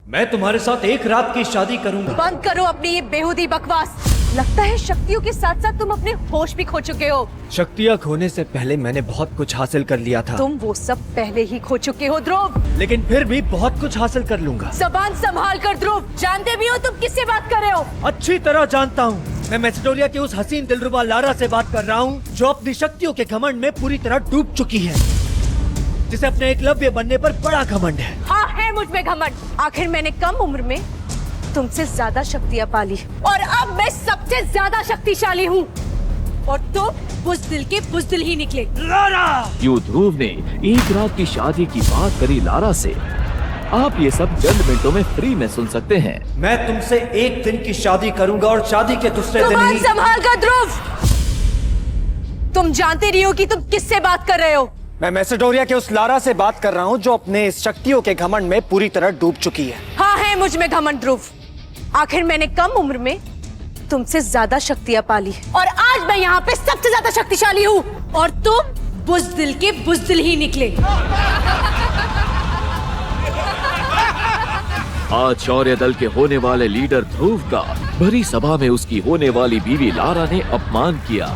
मैं तुम्हारे साथ एक रात की शादी करूंगा। बंद करो अपनी ये बेहुदी बकवास। लगता है शक्तियों के साथ साथ तुम अपने होश भी खो चुके हो। शक्तियाँ खोने से पहले मैंने बहुत कुछ हासिल कर लिया था। तुम वो सब पहले ही खो चुके हो ध्रुव। लेकिन फिर भी बहुत कुछ हासिल कर लूंगा। जबान संभाल कर ध्रुव। जानते भी हो तुम किससे बात कर रहे हो। अच्छी तरह जानता हूँ। मैं मैसेडोनिया के उस हसीन दिलरुबा लारा से बात कर रहा हूँ जो अपनी शक्तियों के घमंड में पूरी तरह डूब चुकी है, जिसे अपने एकलव्य बनने पर बड़ा घमंड है। हाँ है मुझ में घमंड। आखिर मैंने कम उम्र में तुमसे ज्यादा शक्तियाँ पाली और अब मैं सबसे ज्यादा शक्तिशाली हूँ और तुम बुज़दिल के बुज़दिल ही निकले। लारा! यूं ध्रुव ने एक रात की शादी की बात करी लारा से। आप ये सब चंद मिनटों में फ्री में सुन सकते हैं। मैं तुमसे एक दिन की शादी करूंगा और शादी के दूसरे दिन जुबान ही। संभाल कर ध्रुव। तुम जानते नहीं हो कि तुम किससे बात कर रहे हो। मैं मैसेडोनिया के उस लारा से बात कर रहा हूँ जो अपने इस शक्तियों के घमंड में पूरी तरह डूब चुकी है। हाँ है मुझ में घमंड ध्रुव। आखिर मैंने कम उम्र में तुमसे ज्यादा शक्तियाँ पाली और आज मैं यहाँ पे सबसे ज्यादा शक्तिशाली हूँ और तुम बुज़दिल के बुज़दिल ही निकले। आज शौर्य दल के होने वाले लीडर ध्रुव का भरी सभा में उसकी होने वाली बीवी लारा ने अपमान किया।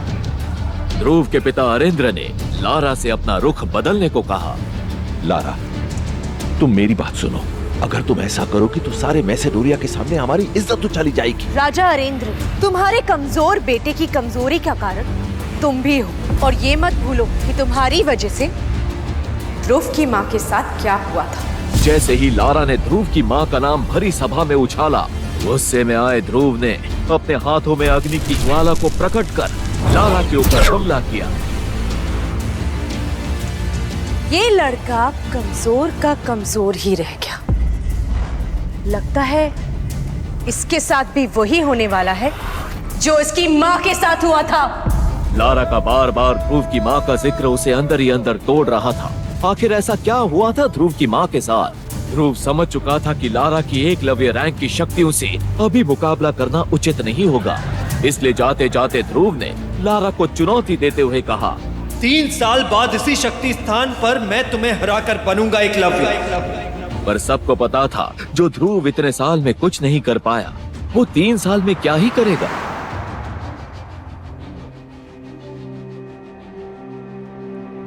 ध्रुव के पिता अरेंद्र ने लारा से अपना रुख बदलने को कहा। लारा, तुम मेरी बात सुनो। अगर तुम ऐसा करोगी तो सारे मैसेडोनिया के सामने हमारी इज्जत तो चली जाएगी। राजा अरेंद्र, तुम्हारे कमजोर बेटे की कमजोरी का कारण तुम भी हो और ये मत भूलो कि तुम्हारी वजह से ध्रुव की माँ के साथ क्या हुआ था। जैसे ही लारा ने ध्रुव की माँ का नाम भरी सभा में उछाला, गुस्से में आए ध्रुव ने अपने हाथों में अग्नि की ज्वाला को प्रकट कर लारा के ऊपर हमला किया। ये लड़का कमजोर का कमजोर ही रह गया। लगता है इसके साथ भी वही होने वाला है जो इसकी माँ के साथ हुआ था। लारा का बार बार ध्रुव की माँ का जिक्र उसे अंदर ही अंदर तोड़ रहा था। आखिर ऐसा क्या हुआ था ध्रुव की माँ के साथ। ध्रुव समझ चुका था कि लारा की एकलव्य रैंक की शक्तियों से अभी मुकाबला करना उचित नहीं होगा, इसलिए जाते जाते ध्रुव ने लारा को चुनौती देते हुए कहा, 3 साल बाद इसी शक्ति स्थान पर मैं तुम्हें हराकर बनूंगा एकलव्य। पर सबको पता था जो ध्रुव इतने साल में कुछ नहीं कर पाया, वो 3 साल में क्या ही करेगा।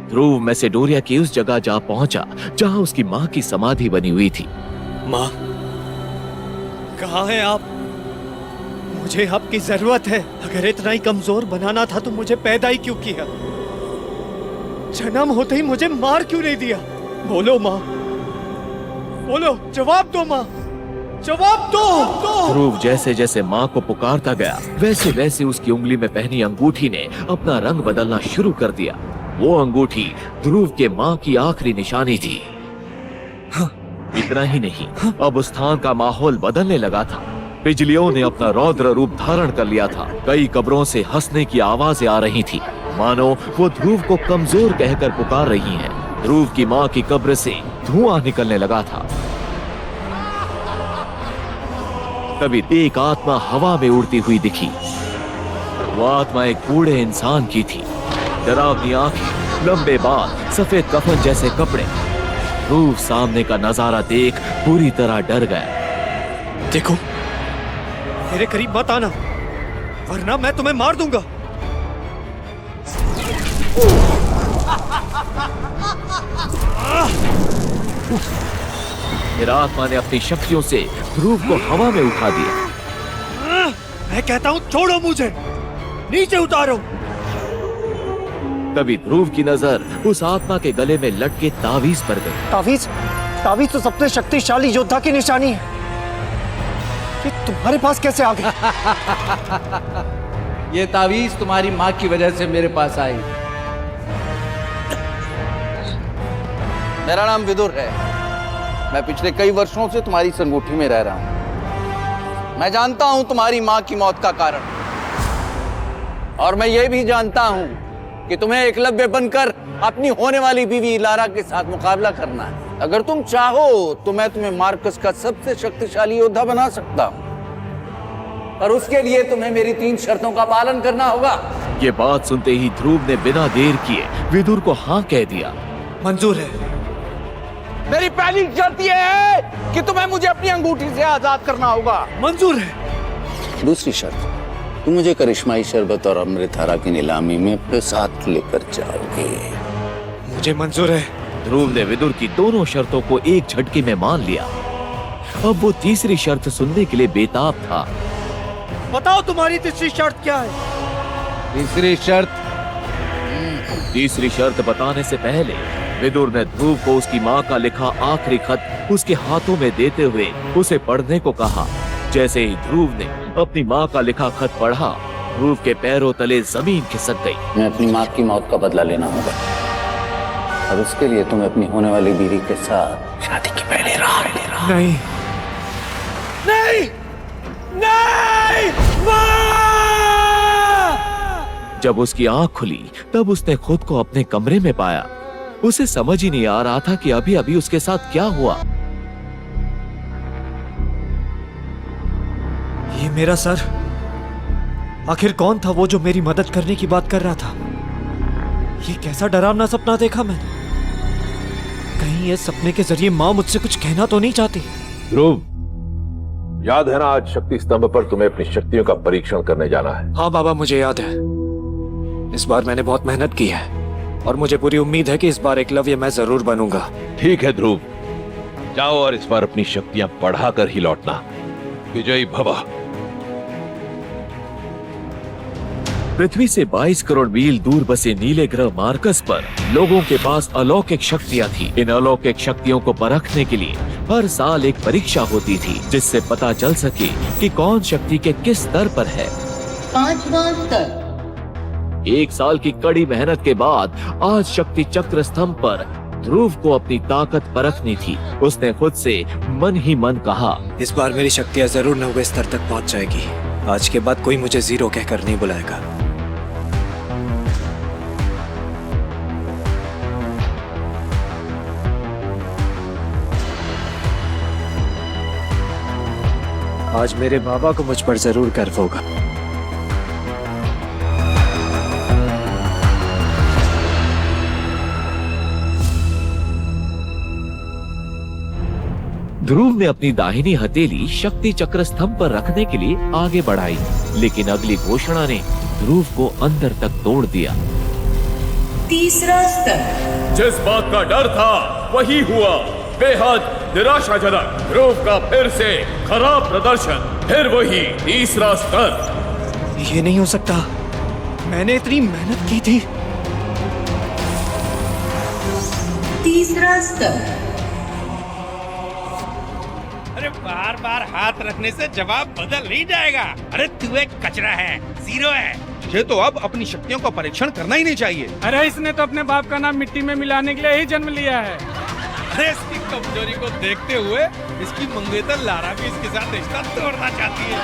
ध्रुव मैसेडोनिया की उस जगह जा पहुंचा जहां उसकी माँ की समाधि बनी हुई थी। माँ, कहाँ हैं आप? मुझे आपकी जरूरत है। अगर इतना ही कमजोर बनाना था तो मुझे पैदा ही क्यों किया? जन्म होते ही मुझे मार क्यों नहीं दिया? बोलो माँ, बोलो, जवाब दो माँ, जवाब दो। ध्रुव जैसे जैसे माँ को पुकारता गया, वैसे वैसे उसकी उंगली में पहनी अंगूठी ने अपना रंग बदलना शुरू कर दिया। वो अंगूठी ध्रुव के माँ की आखिरी निशानी थी। इतना ही नहीं, अब उस स्थान का माहौल बदलने लगा था। बिजलियों ने अपना रौद्र रूप धारण कर लिया था। कई कब्रों से हंसने की आवाजें आ रही थी, मानो वो ध्रुव को कमजोर कहकर पुकार रही हैं। ध्रुव की माँ की कब्र से धुआं निकलने लगा था। तभी एक आत्मा हवा में उड़ती हुई दिखी। वो आत्मा एक बूढ़े इंसान की थी। डरावनी आंखें, लंबे बाल, सफेद कफन जैसे कपड़े। ध्रुव सामने का नजारा देख पूरी तरह डर गया। देखो, मेरे करीब मत आना वरना मैं तुम्हें मार दूंगा। फिर आत्मा ने अपनी शक्तियों से ध्रुव को हवा में उठा दिया। मैं कहता हूँ छोड़ो मुझे, नीचे उतारो। तभी ध्रुव की नजर उस आत्मा के गले में लटके तावीज पर गई। तावीज? तावीज तो सबसे शक्तिशाली योद्धा की निशानी है। ये तुम्हारे पास कैसे आ गया? ये तावीज तुम्हारी माँ की वजह से मेरे पास आई। मेरा नाम विदुर है। मैं पिछले कई वर्षों से तुम्हारी संगूठी में रह रहा हूं। मैं जानता हूं तुम्हारी माँ की मौत का कारण, और मैं ये भी जानता हूं कि तुम्हें एकलव्य बनकर अपनी होने वाली बीवी लारा के साथ मुकाबला करना है। अगर तुम चाहो तो मैं तुम्हें मार्कस का सबसे शक्तिशाली योद्धा बना सकता हूं, पर उसके लिए तुम्हें मेरी 3 शर्तों का पालन करना होगा। ये बात सुनते ही ध्रुव ने बिना देर किए विदुर को हाँ कह दिया। मंजूर है। मेरी पहली शर्त यह है कि तुम्हें मुझे अपनी अंगूठी से आजाद करना होगा। मंजूर है। दूसरी शर्त, तुम मुझे करिश्माई शरबत और अमृतधारा की नीलामी में अपने साथ लेकर जाओगे। मुझे मंजूर है। ध्रुव ने विदुर की दोनों शर्तों को एक झटके में मान लिया। अब वो तीसरी शर्त सुनने के लिए बेताब था। बताओ तुम्हारी तीसरी शर्त क्या है? तीसरी शर्त बताने से पहले विदुर ने ध्रुव को उसकी माँ का लिखा आखिरी खत उसके हाथों में देते हुए उसे पढ़ने को कहा। जैसे ही ध्रुव ने अपनी माँ का लिखा खत पढ़ा, ध्रुव के पैरों तले जमीन खिसक गई। मैं अपनी माँ की मौत का बदला लेना होगा और उसके लिए तुम्हें अपनी होने वाली बीवी के साथ शादी की पहले राह लेना। नहीं नहीं नहीं जब उसकी आंख खुली तब उसने खुद को अपने कमरे में पाया। उसे समझ ही नहीं आ रहा था कि अभी अभी उसके साथ क्या हुआ। ये मेरा सर, आखिर कौन था वो जो मेरी मदद करने की बात कर रहा था? ये कैसा डरावना सपना देखा मैंने? कहीं ये सपने के जरिए माँ मुझसे कुछ कहना तो नहीं चाहती? ध्रुव, याद है ना आज शक्ति स्तंभ पर तुम्हें अपनी शक्तियों का परीक्षण करने जाना है? हाँ बाबा, मुझे याद है। इस बार मैंने बहुत मेहनत की है और मुझे पूरी उम्मीद है कि इस बार एकलव्य मैं जरूर बनूंगा। ठीक है ध्रुव, जाओ और इस बार अपनी शक्तियां बढ़ाकर ही लौटना। विजयी भव। पृथ्वी से 22 करोड़ मील दूर बसे नीले ग्रह मार्कस पर लोगों के पास अलौकिक शक्तियां थी। इन अलौकिक शक्तियों को परखने के लिए हर साल एक परीक्षा होती थी, जिससे पता चल सके कि कौन शक्ति के किस स्तर पर है। 5वां स्तर। एक साल की कड़ी मेहनत के बाद आज शक्ति चक्र स्तंभ पर ध्रुव को अपनी ताकत परखनी थी। उसने खुद से मन ही मन कहा, इस बार मेरी शक्तियां जरूर 90 स्तर तक पहुंच जाएगी। आज के बाद कोई मुझे जीरो कहकर नहीं बुलाएगा। आज मेरे बाबा को मुझ पर जरूर गर्व होगा। ध्रुव ने अपनी दाहिनी हथेली शक्ति चक्र स्तंभ पर रखने के लिए आगे बढ़ाई, लेकिन अगली घोषणा ने ध्रुव को अंदर तक तोड़ दिया। तीसरा स्तर। जिस बात का डर था वही हुआ। बेहद निराशाजनक ध्रुव का फिर से खराब प्रदर्शन। फिर वही तीसरा स्तर। ये नहीं हो सकता, मैंने इतनी मेहनत की थी। तीसरा स्तर। अरे बार बार हाथ रखने से जवाब बदल नहीं जाएगा। अरे तू एक कचरा है, जीरो है। तुझे तो अब अपनी शक्तियों का परीक्षण करना ही नहीं चाहिए। अरे इसने तो अपने बाप का नाम मिट्टी में मिलाने के लिए ही जन्म लिया है। अरे इसकी कमजोरी को देखते हुए इसकी मंगेतर लारा भी इसके साथ रिश्ता तोड़ना चाहती है।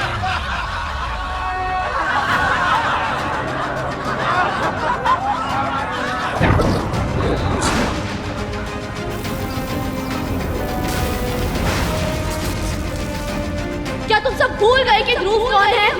क्या तुम सब भूल गए कि ध्रुव कौन है?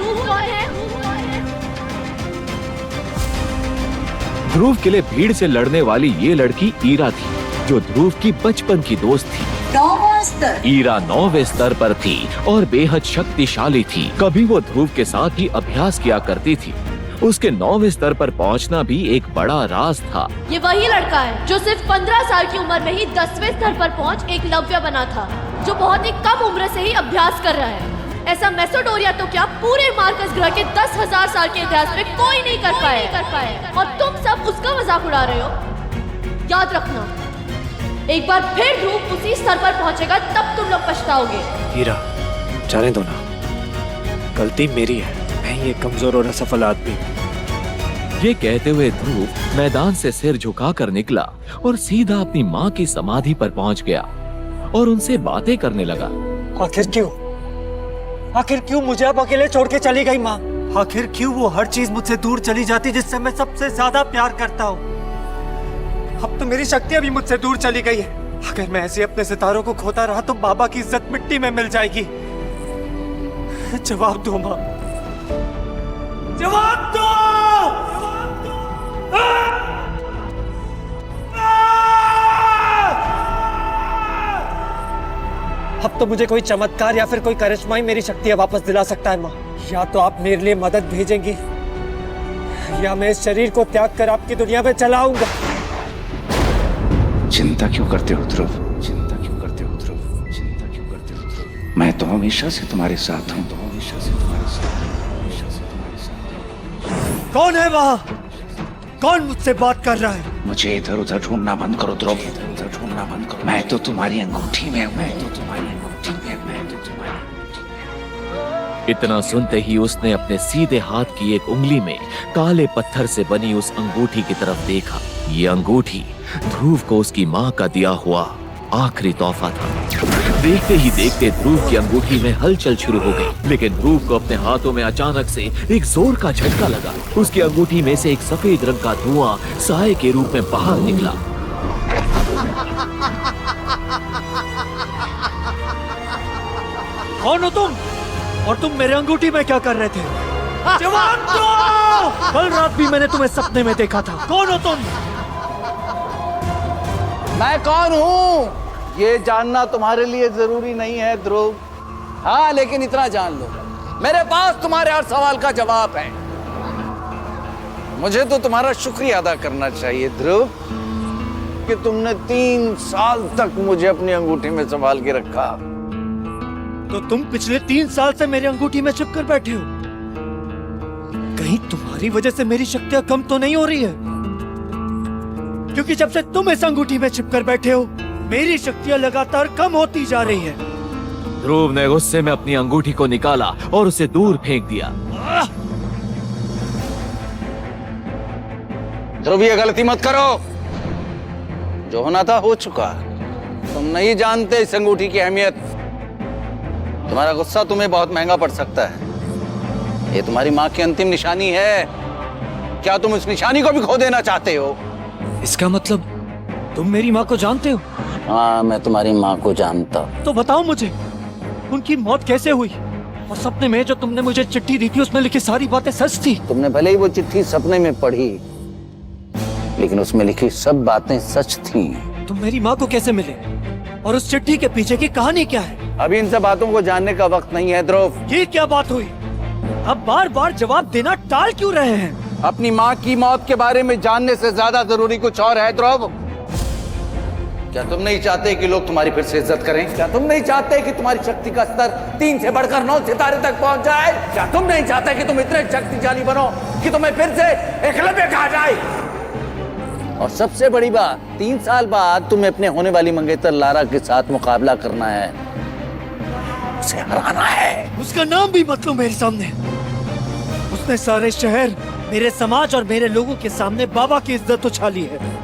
ध्रुव के लिए भीड़ से लड़ने वाली ये लड़की ईरा थी, जो ध्रुव की बचपन की दोस्त थी। 9वां स्तर। ईरा 9वें स्तर पर थी और बेहद शक्तिशाली थी। कभी वो ध्रुव के साथ ही अभ्यास किया करती थी। उसके 9वें स्तर पर पहुंचना भी एक बड़ा राज था। ये वही लड़का है जो सिर्फ 15 साल की उम्र में ही 10वें स्तर पर पहुंच एकलव्य बना था, जो बहुत ही कम उम्र से ही अभ्यास कर रहा है। ऐसा मेसोडोरिया तो क्या पूरे मार्कस ग्रह के 10,000 साल के इतिहास में कोई नहीं कर पाए। और तुम सब उसका मजाक उड़ा रहे हो। याद रखना, एक बार फिर ध्रुव उसी स्तर पर पहुंचेगा तब तुम लोग पछताओगे। हीरा, जाने दो ना, गलती मेरी है। मैं ये कमजोर और असफल आदमी। ये कहते हुए ध्रुव मैदान से सिर झुकाकर निकला और सीधा अपनी माँ की समाधि पर पहुंच गया और उनसे बातें करने लगा। आखिर क्यों मुझे अब अकेले छोड़ के चली गई माँ? आखिर क्यों वो हर चीज मुझसे दूर चली जाती जिससे मैं सबसे ज्यादा प्यार करता हूँ? अब तो मेरी शक्तियाँ भी मुझसे दूर चली गई है। अगर मैं ऐसे अपने सितारों को खोता रहा तो बाबा की इज्जत मिट्टी में मिल जाएगी। जवाब दो माँ, जवाब दो। अब तो मुझे कोई चमत्कार या फिर कोई करिश्मा ही मेरी शक्तियां वापस दिला सकता है माँ। या तो आप मेरे लिए मदद भेजेंगी या मैं इस शरीर को त्याग कर आपकी दुनिया में चला आऊंगा। चिंता क्यों करते हो ध्रुव? चिंता क्यों करते हो ध्रुव? चिंता क्यों करते हो ध्रुव? मैं तो हमेशा से तुम्हारे साथ हूँ, तो हमेशा से तुम्हारे साथ, हमेशा से तुम्हारे साथ। कौन है वहाँ? कौन मुझसे बात कर रहा है? मुझे इधर उधर ढूंढना बंद करो ध्रुव, इधर उधर ढूंढना बंद करो। मैं तो तुम्हारी अंगूठी में हूँ, मैं तो तुम्हारी अंगूठी में, मैं तो तुम्हारी अंगूठी में। इतना सुनते ही उसने अपने सीधे हाथ की एक उंगली में काले पत्थर से बनी उस अंगूठी की तरफ देखा। ये अंगूठी ध्रुव को उसकी माँ का दिया हुआ आखिरी तोहफा था। देखते ही देखते ध्रुव की अंगूठी में हलचल शुरू हो गई, लेकिन ध्रुव को अपने हाथों में अचानक से एक जोर का झटका लगा। उसकी अंगूठी में से एक सफेद रंग का धुआं साए के रूप में बाहर निकला। कौन हो तुम? और तुम मेरे अंगूठी में क्या कर रहे थे? जवाब दो! कल रात भी मैंने तुम्हें सपने में देखा था। कौन हो तुम? मैं कौन हूँ ये जानना तुम्हारे लिए जरूरी नहीं है ध्रुव। हाँ, लेकिन इतना जान लो, मेरे पास तुम्हारे हर सवाल का जवाब है। मुझे तो तुम्हारा शुक्रिया अदा करना चाहिए ध्रुव कि तुमने 3 साल तक मुझे अपनी अंगूठी में संभाल के रखा। तो तुम पिछले 3 साल से मेरी अंगूठी में चिपकर बैठे हो। कहीं तुम्हारी वजह से मेरी शक्तियां कम तो नहीं हो रही है? क्योंकि जब से तुम इस अंगूठी में चिपकर बैठे हो, मेरी शक्तियां लगातार कम होती जा रही है। ध्रुव ने गुस्से में अपनी अंगूठी को निकाला और उसे दूर फेंक दिया। ध्रुव, ये गलती मत करो। जो होना था हो चुका। तुम नहीं जानते इस अंगूठी की अहमियत। तुम्हारा गुस्सा तुम्हें बहुत महंगा पड़ सकता है। ये तुम्हारी माँ की अंतिम निशानी है। क्या तुम इस निशानी को भी खो देना चाहते हो? इसका मतलब तुम मेरी माँ को जानते हो? हाँ, मैं तुम्हारी माँ को जानता हूँ। तो बताओ मुझे, उनकी मौत कैसे हुई? और सपने में जो तुमने मुझे चिट्ठी दी थी, उसमें लिखी सारी बातें सच थी? तुमने भले ही वो चिट्ठी सपने में पढ़ी, लेकिन उसमें लिखी सब बातें सच थी। तुम मेरी माँ को कैसे मिले? और उस चिट्ठी के पीछे की कहानी क्या है? अभी इन सब बातों को जानने का वक्त नहीं है ध्रुव। ये क्या बात हुई? अब बार बार जवाब देना टाल क्यों रहे हैं? अपनी माँ की मौत के बारे में जानने से ज्यादा जरूरी कुछ और है ध्रुव। क्या तुम नहीं चाहते कि लोग तुम्हारी फिर से इज्जत करें? क्या तुम नहीं चाहते कि तुम्हारी शक्ति का स्तर 3 से बढ़कर 9 सितारे तक पहुंच जाए? क्या तुम नहीं चाहते कि तुम इतने शक्तिशाली बनो कि तुम्हें फिर से एकलव्य कहा जाए? और सबसे बड़ी बात, 3 साल बाद तुम्हें अपने होने वाली मंगेतर लारा के साथ मुकाबला करना है, उसे हराना है। उसका नाम भी मत लो मेरे सामने। उसने सारे शहर, मेरे समाज और मेरे लोगों के सामने बाबा की इज्जत उछाली है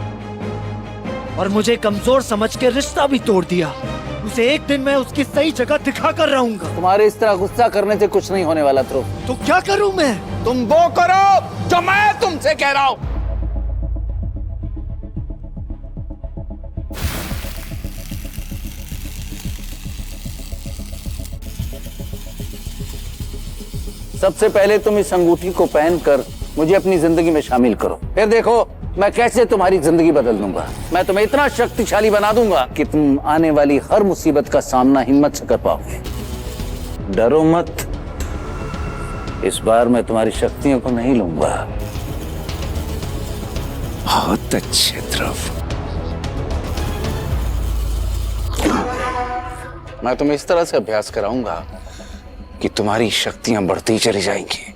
और मुझे कमजोर समझ के रिश्ता भी तोड़ दिया। उसे एक दिन मैं उसकी सही जगह दिखा कर रहूंगा। तुम्हारे इस तरह गुस्सा करने से कुछ नहीं होने वाला ध्रुव। तो क्या करूं मैं? तुम वो करो जो मैं तुमसे कह रहा हूं। सबसे पहले तुम इस अंगूठी को पहनकर मुझे अपनी जिंदगी में शामिल करो, फिर देखो मैं कैसे तुम्हारी जिंदगी बदल दूंगा। मैं तुम्हें इतना शक्तिशाली बना दूंगा कि तुम आने वाली हर मुसीबत का सामना हिम्मत से कर पाओगे। डरो मत, इस बार मैं तुम्हारी शक्तियों को नहीं लूंगा। बहुत अच्छे ध्रुव। मैं तुम्हें इस तरह से अभ्यास कराऊंगा कि तुम्हारी शक्तियां बढ़ती चली जाएंगी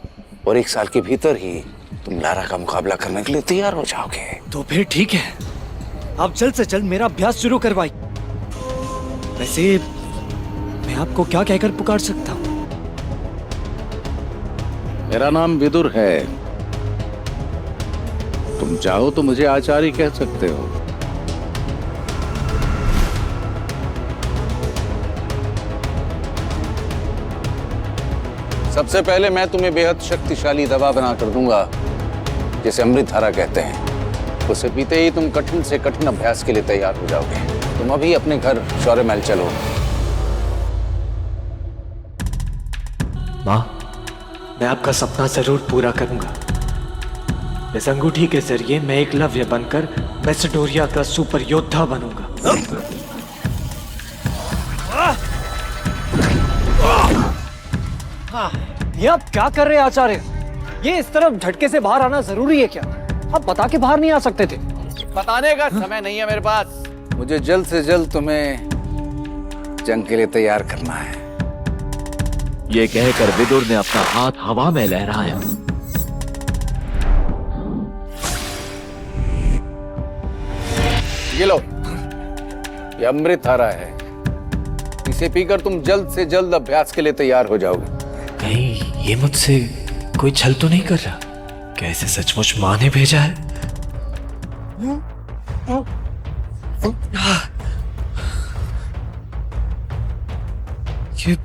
और 1 साल के भीतर ही तुम लारा का मुकाबला करने के लिए तैयार हो जाओगे। तो फिर ठीक है, आप जल्द से जल्द मेरा अभ्यास शुरू करवाइए। वैसे मैं आपको क्या कहकर पुकार सकता हूँ? मेरा नाम विदुर है। तुम चाहो तो मुझे आचार्य कह सकते हो। सबसे पहले मैं तुम्हें बेहद शक्तिशाली दवा बना कर दूंगा, जिसे अमृत धारा कहते हैं। उसे पीते ही तुम कठिन से कठिन अभ्यास के लिए तैयार हो जाओगे। तुम अभी अपने घर शौर्य महल चलो। माँ, मैं आपका सपना जरूर पूरा करूंगा। इस अंगूठी के जरिए मैं एकलव्य बनकर मैसेडोरिया का सुपर योद्धा बनूंगा। ये आप क्या कर रहे हैं आचार्य? ये इस तरफ झटके से बाहर आना जरूरी है क्या? आप बता के बाहर नहीं आ सकते थे? बताने का समय नहीं है मेरे पास। मुझे जल्द से जल्द तुम्हें जंग के लिए तैयार करना है। ये कहकर विदुर ने अपना हाथ हवा में लहराया। ये लो, ये अमृत हरा है। इसे पीकर तुम जल्द से जल्द अभ्यास के लिए तैयार हो जाओगे। कहीं ये मुझसे कोई छल तो नहीं कर रहा? क्या इसे सचमुच माँ ने भेजा है? ये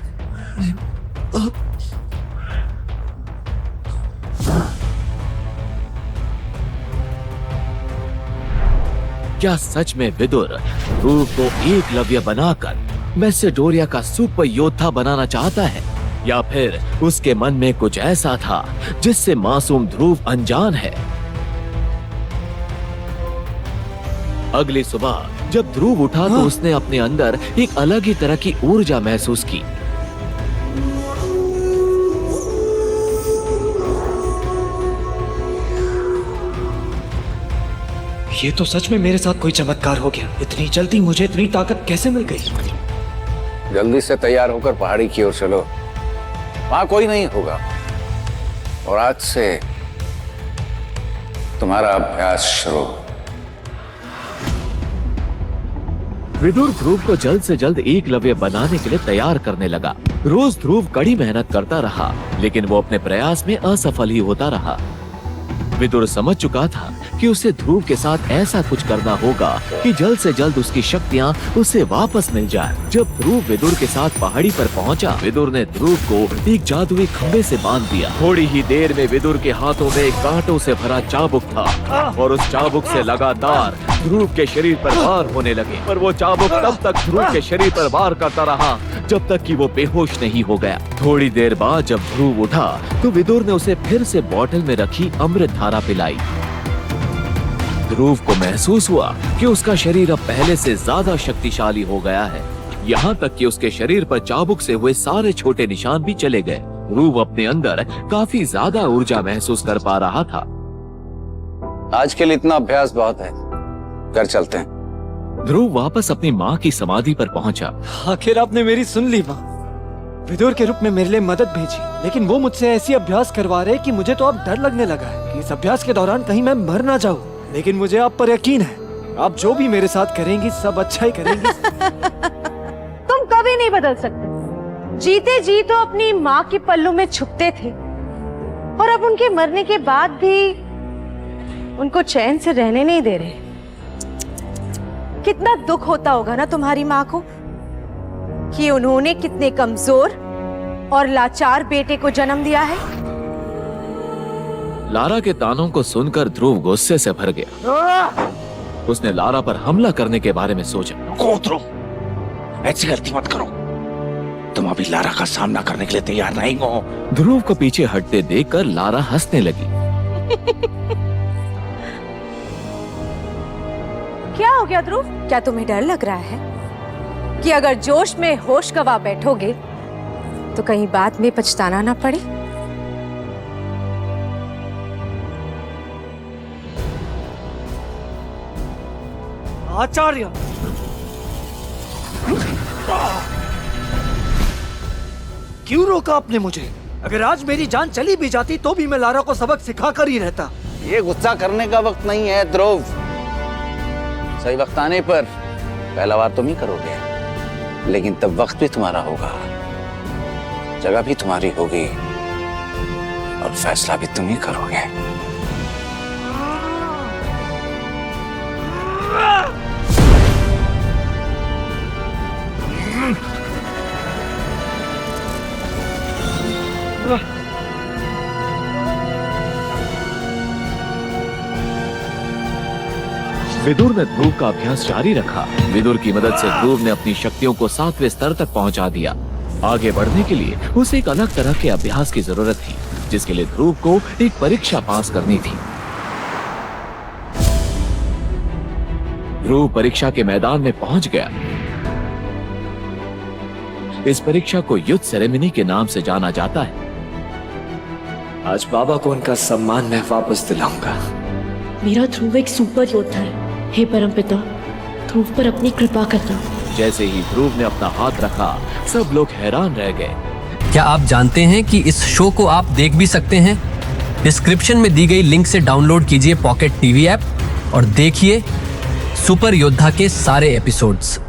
क्या सच में विदुर ध्रुव को एकलव्य बनाकर मैसेडोरिया का सुपर योद्धा बनाना चाहता है, या फिर उसके मन में कुछ ऐसा था जिससे मासूम ध्रुव अनजान है? अगली सुबह जब ध्रुव उठा तो उसने अपने अंदर एक अलग ही तरह की ऊर्जा महसूस की। ये तो सच में मेरे साथ कोई चमत्कार हो गया। इतनी जल्दी मुझे इतनी ताकत कैसे मिल गई? जल्दी से तैयार होकर पहाड़ी की ओर चलो, वहां कोई नहीं होगा। और आज से तुम्हारा अभ्यास शुरू। विदुर ध्रुव को जल्द से जल्द एकलव्य बनाने के लिए तैयार करने लगा। रोज ध्रुव कड़ी मेहनत करता रहा, लेकिन वो अपने प्रयास में असफल ही होता रहा। विदुर समझ चुका था कि उसे ध्रुव के साथ ऐसा कुछ करना होगा कि जल्द से जल्द उसकी शक्तियां उसे वापस मिल जाए। जब ध्रुव विदुर के साथ पहाड़ी पर पहुंचा, विदुर ने ध्रुव को एक जादुई खंभे से बांध दिया। थोड़ी ही देर में विदुर के हाथों में एक कांटों से भरा चाबुक था और उस चाबुक से लगातार ध्रुव के शरीर पर वार होने लगे। पर वो चाबुक तब तक ध्रुव के शरीर पर वार करता रहा जब तक कि वो बेहोश नहीं हो गया। थोड़ी देर बाद जब ध्रुव उठा तो विदुर ने उसे फिर से बोतल में रखी अमृत धारा पिलाई। ध्रुव को महसूस हुआ कि उसका शरीर अब पहले से ज्यादा शक्तिशाली हो गया है। यहाँ तक कि उसके शरीर पर चाबुक से हुए सारे छोटे निशान भी चले गए। ध्रुव अपने अंदर काफी ज्यादा ऊर्जा महसूस कर पा रहा था। आज के लिए इतना अभ्यास बहुत है, घर चलते हैं। ध्रुव वापस अपनी माँ की समाधि पर पहुंचा। आखिर आपने मेरी सुन ली माँ। विदुर के रूप में मेरे लिए मदद भेजी, लेकिन वो मुझसे ऐसी अभ्यास करवा रहे कि मुझे तो अब डर लगने लगा है कि इस अभ्यास के दौरान कहीं मैं मर ना जाऊं। लेकिन मुझे आप पर यकीन है, आप जो भी मेरे साथ करेंगी सब अच्छा ही करेंगी। तुम कभी नहीं बदल सकते। जीते जी तो अपनी माँ के पल्लू में छुपते थे, और अब उनके मरने के बाद भी उनको चैन से रहने नहीं दे रहे। कितना दुख होता होगा ना तुम्हारी माँ को कि उन्होंने कितने कमजोर और लाचार बेटे को जन्म दिया है। लारा के तानों को सुनकर ध्रुव गुस्से से भर गया। उसने लारा पर हमला करने के बारे में सोचा। ध्रुव, ऐसी गलती मत करो। तुम अभी लारा का सामना करने के लिए तैयार नहीं हो। ध्रुव को पीछे हटते देखकर लारा हंसने लगी। क्या हो गया ध्रुव? क्या तुम्हें डर लग रहा है कि अगर जोश में होश गवा बैठोगे तो कहीं बाद में पछताना ना पड़े? आचार्य, क्यों रोका आपने मुझे? अगर आज मेरी जान चली भी जाती तो भी मैं लारा को सबक सिखा कर ही रहता। ये गुस्सा करने का वक्त नहीं है ध्रुव। सही वक्त आने पर पहला वार तुम ही करोगे, लेकिन तब वक्त भी तुम्हारा होगा, जगह भी तुम्हारी होगी और फैसला भी तुम ही करोगे। विदुर ने ध्रुव का अभ्यास जारी रखा। विदुर की मदद से ध्रुव ने अपनी शक्तियों को 7वें स्तर तक पहुंचा दिया। आगे बढ़ने के लिए उसे एक अलग तरह के अभ्यास की जरूरत थी, जिसके लिए ध्रुव को एक परीक्षा पास करनी थी। ध्रुव परीक्षा के मैदान में पहुंच गया। इस परीक्षा को युद्ध सेरेमनी के नाम से जाना जाता है। आज बाबा को उनका सम्मान मैं वापस दिलाऊंगा। मेरा ध्रुव एक सुपर योद्धा है। हे परमपिता, ध्रुव पर अपनी कृपा करना। जैसे ही ध्रुव ने अपना हाथ रखा, सब लोग हैरान रह गए। क्या आप जानते हैं कि इस शो को आप देख भी सकते हैं? डिस्क्रिप्शन में दी गई लिंक से डाउनलोड कीजिए पॉकेट टीवी ऐप और देखिए सुपर योद्धा के सारे एपिसोड्स।